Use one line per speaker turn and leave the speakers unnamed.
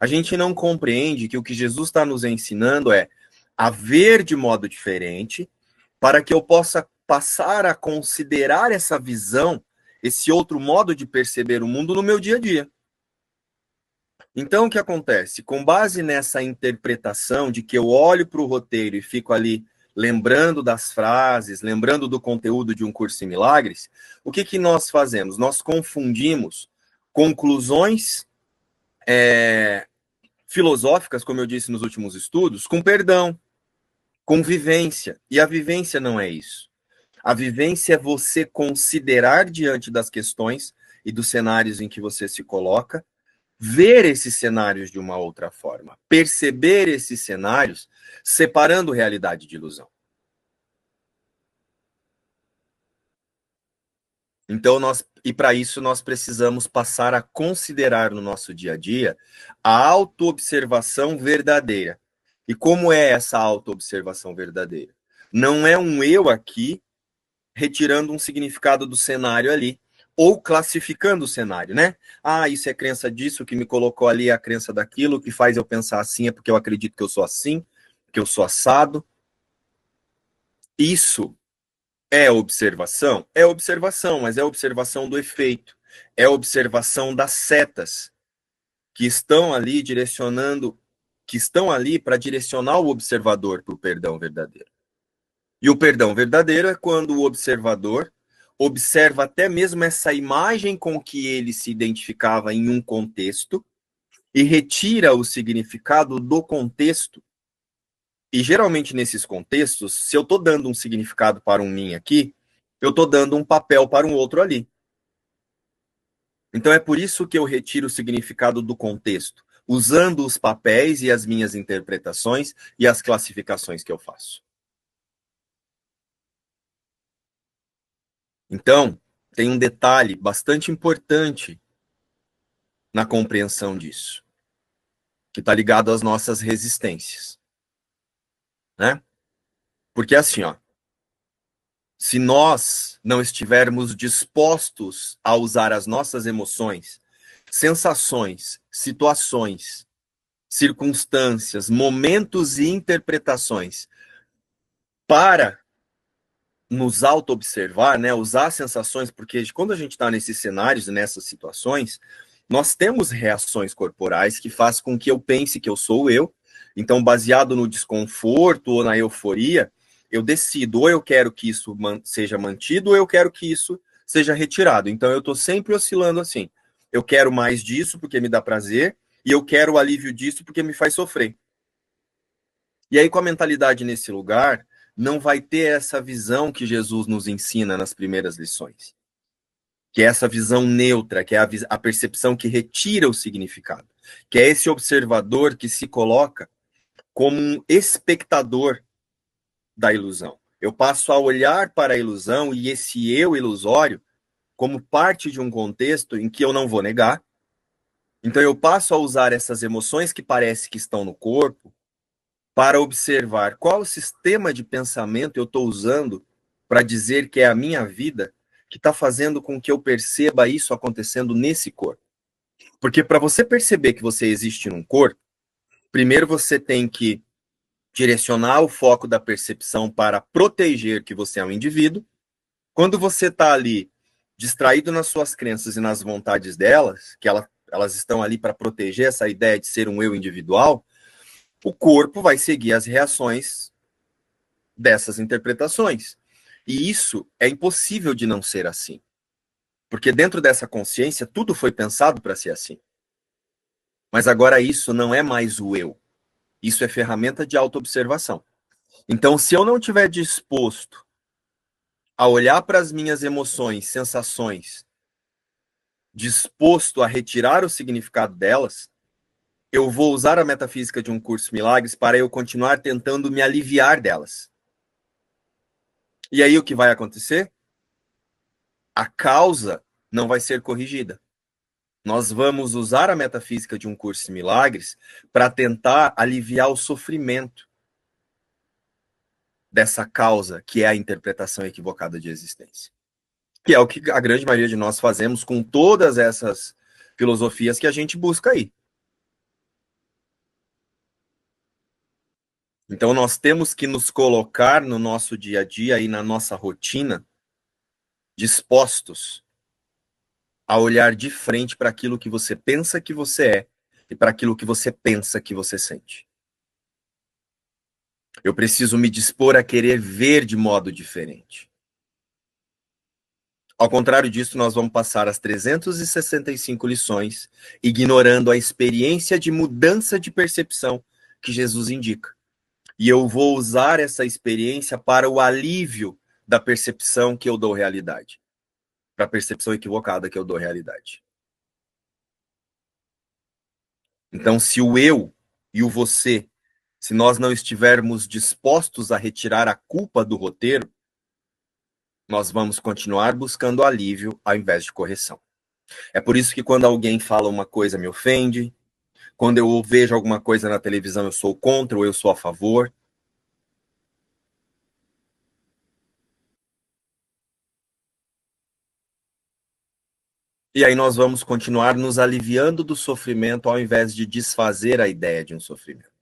A gente não compreende que o que Jesus está nos ensinando é a ver de modo diferente, para que eu possa passar a considerar essa visão, esse outro modo de perceber o mundo no meu dia a dia. Então, o que acontece? Com base nessa interpretação de que eu olho para o roteiro e fico ali lembrando das frases, lembrando do conteúdo de um curso em milagres, o que nós fazemos? Nós confundimos conclusões filosóficas, como eu disse nos últimos estudos, com perdão, com vivência. E a vivência não é isso. A vivência é você considerar diante das questões e dos cenários em que você se coloca, ver esses cenários de uma outra forma, perceber esses cenários, separando realidade de ilusão. Então, para isso, nós precisamos passar a considerar no nosso dia a dia a autoobservação verdadeira. E como é essa autoobservação verdadeira? Não é um eu aqui retirando um significado do cenário ali, ou classificando o cenário, né? Ah, isso é crença disso, que me colocou ali é a crença daquilo, que faz eu pensar assim é porque eu acredito que eu sou assim, que eu sou assado. Isso é observação? É observação, mas é observação do efeito. É observação das setas que estão ali direcionando, que estão ali para direcionar o observador para o perdão verdadeiro. E o perdão verdadeiro é quando o observador observa até mesmo essa imagem com que ele se identificava em um contexto e retira o significado do contexto. E geralmente nesses contextos, se eu estou dando um significado para um mim aqui, eu estou dando um papel para um outro ali. Então é por isso que eu retiro o significado do contexto, usando os papéis e as minhas interpretações e as classificações que eu faço. Então, tem um detalhe bastante importante na compreensão disso, que está ligado às nossas resistências, né? Porque assim, ó, se nós não estivermos dispostos a usar as nossas emoções, sensações, situações, circunstâncias, momentos e interpretações para nos auto-observar, né? Usar sensações, porque quando a gente está nesses cenários, nessas situações, nós temos reações corporais que fazem com que eu pense que eu sou eu. Então, baseado no desconforto ou na euforia, eu decido, ou eu quero que isso seja mantido, ou eu quero que isso seja retirado. Então, eu estou sempre oscilando assim. Eu quero mais disso porque me dá prazer, e eu quero o alívio disso porque me faz sofrer. E aí, com a mentalidade nesse lugar, não vai ter essa visão que Jesus nos ensina nas primeiras lições. Que é essa visão neutra, que é a percepção que retira o significado. Que é esse observador que se coloca como um espectador da ilusão. Eu passo a olhar para a ilusão e esse eu ilusório como parte de um contexto em que eu não vou negar. Então eu passo a usar essas emoções que parece que estão no corpo para observar qual sistema de pensamento eu estou usando para dizer que é a minha vida que está fazendo com que eu perceba isso acontecendo nesse corpo. Porque para você perceber que você existe num corpo, primeiro você tem que direcionar o foco da percepção para proteger que você é um indivíduo. Quando você está ali distraído nas suas crenças e nas vontades delas, que elas estão ali para proteger essa ideia de ser um eu individual, o corpo vai seguir as reações dessas interpretações. E isso é impossível de não ser assim. Porque dentro dessa consciência, tudo foi pensado para ser assim. Mas agora isso não é mais o eu. Isso é ferramenta de autoobservação. Então, se eu não estiver disposto a olhar para as minhas emoções, sensações, disposto a retirar o significado delas, eu vou usar a metafísica de um curso milagres para eu continuar tentando me aliviar delas. E aí o que vai acontecer? A causa não vai ser corrigida. Nós vamos usar a metafísica de um curso de milagres para tentar aliviar o sofrimento dessa causa, que é a interpretação equivocada de existência. Que é o que a grande maioria de nós fazemos com todas essas filosofias que a gente busca aí. Então, nós temos que nos colocar no nosso dia a dia e na nossa rotina dispostos a olhar de frente para aquilo que você pensa que você é e para aquilo que você pensa que você sente. Eu preciso me dispor a querer ver de modo diferente. Ao contrário disso, nós vamos passar as 365 lições ignorando a experiência de mudança de percepção que Jesus indica. E eu vou usar essa experiência para o alívio da percepção que eu dou realidade. Para a percepção equivocada que eu dou realidade. Então, se o eu e o você, se nós não estivermos dispostos a retirar a culpa do roteiro, nós vamos continuar buscando alívio ao invés de correção. É por isso que quando alguém fala uma coisa me ofende, quando eu vejo alguma coisa na televisão eu sou contra ou eu sou a favor. E aí nós vamos continuar nos aliviando do sofrimento ao invés de desfazer a ideia de um sofrimento.